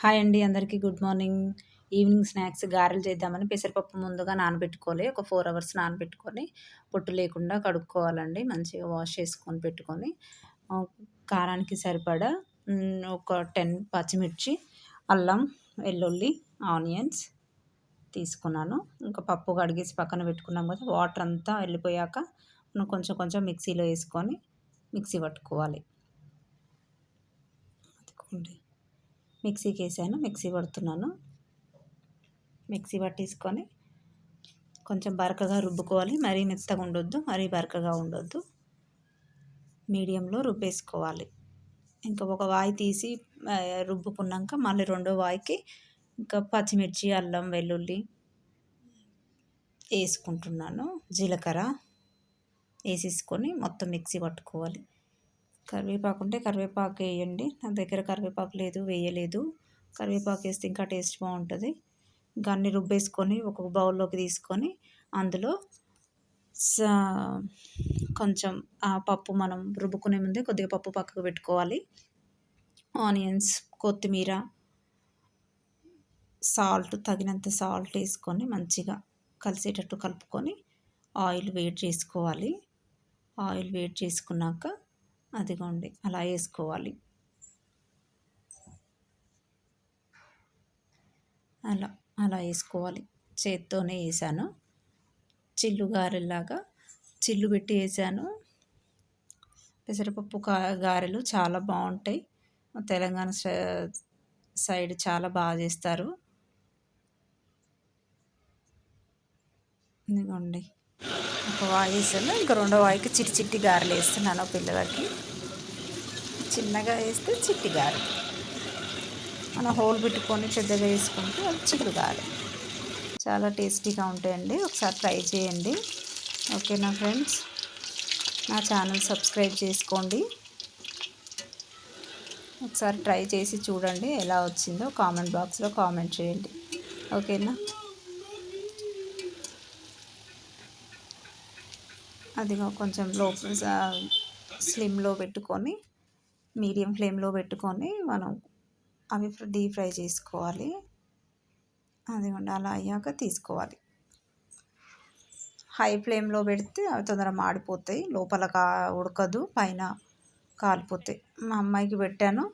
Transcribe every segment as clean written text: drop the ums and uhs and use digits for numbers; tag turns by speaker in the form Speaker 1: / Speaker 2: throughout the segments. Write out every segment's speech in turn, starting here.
Speaker 1: Hi అండి అందరికీ good morning. Evening snacks గారెలు చేద్దామని పెసరపప్పు ముందుగా నానబెట్టుకోవాలి. ఒక 4 అవర్స్ నానబెట్టుకొని పొట్టు లేకుండా కడుక్కోవాలండి. మంచిగా వాష్ చేసుకొని పెట్టుకొని కారానికి సరిపడా ఒక 10 పచ్చిమిర్చి, అల్లం, వెల్లుల్లి, ఆనియన్స్ తీసుకున్నాను. ఇంకా పప్పు కడిగేసి పక్కన పెట్టుకున్నాం కదా, వాటర్ అంతా వెళ్ళిపోయాక మనం కొంచెం కొంచెం మిక్సీలో వేసుకొని మిక్సీ పట్టుకోవాలి. మిక్సీకి వేసాను, మిక్సీ పడుతున్నాను. మిక్సీ పట్టేసుకొని కొంచెం బరకగా రుబ్బుకోవాలి. మరీ మెత్తగా ఉండొద్దు, మరీ బరకగా ఉండొద్దు, మీడియంలో రుబ్బేసుకోవాలి. ఇంకా ఒక వాయి తీసి రుబ్బుకున్నాక మళ్ళీ రెండో వాయికి ఇంకా పచ్చిమిర్చి, అల్లం, వెల్లుల్లి వేసుకుంటున్నాను. జీలకర్ర వేసేసుకొని మొత్తం మిక్సీ పట్టుకోవాలి. కరివేపాకు ఉంటే కరివేపాకు వేయండి. నా దగ్గర కరివేపాకు లేదు, వేయలేదు. కరివేపాకు వేస్తే ఇంకా టేస్ట్ బాగుంటుంది. ఇంకా అన్నీ రుబ్బేసుకొని ఒక బౌల్లోకి తీసుకొని అందులో కొంచెం ఆ పప్పు మనం రుబ్బుకునే ముందే కొద్దిగా పప్పు పక్కకు పెట్టుకోవాలి. ఆనియన్స్, కొత్తిమీర, సాల్ట్, తగినంత సాల్ట్ వేసుకొని మంచిగా కలిసేటట్టు కలుపుకొని ఆయిల్ వేడి చేసుకోవాలి. ఆయిల్ వేడి చేసుకున్నాక అదిగోండి అలా వేసుకోవాలి. అలా అలా వేసుకోవాలి. చేత్తోనే వేసాను. చిల్లు గారెల్లాగా చిల్లు పెట్టి వేసాను. పెసరపప్పు గారెలు చాలా బాగుంటాయి. తెలంగాణ సైడ్ చాలా బాగా చేస్తారు. ఇదిగోండి ఒక వాయి వేసాను. ఇంకా రెండో వాయికి చిట్టి చిట్టి గారెలు వేస్తున్నాను పిల్లలకి. చిన్నగా వేస్తే చిట్టి గారె, మనం హోల్ పెట్టుకొని పెద్దగా వేసుకుంటే అది చిల్లు గారె. చాలా టేస్టీగా ఉంటాయండి. ఒకసారి ట్రై చేయండి. ఓకేనా ఫ్రెండ్స్, నా ఛానల్ సబ్స్క్రైబ్ చేసుకోండి. ఒకసారి ట్రై చేసి చూడండి, ఎలా వచ్చిందో కామెంట్ బాక్స్లో కామెంట్ చేయండి. ఓకేనా, అదిగో కొంచెం స్లిమ్లో పెట్టుకొని మీడియం ఫ్లేమ్లో పెట్టుకొని మనం అవి డీప్ ఫ్రై చేసుకోవాలి. అదిగోండి అలా అయ్యాక తీసుకోవాలి. హై ఫ్లేమ్లో పెడితే అవి తొందరగా మాడిపోతాయి, లోపల ఉడకదు, పైన కాలిపోతాయి. మా అమ్మాయికి పెట్టాను,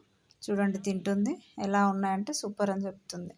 Speaker 1: చూడండి తింటుంది. ఎలా ఉన్నాయంటే సూపర్ అని చెప్తుంది.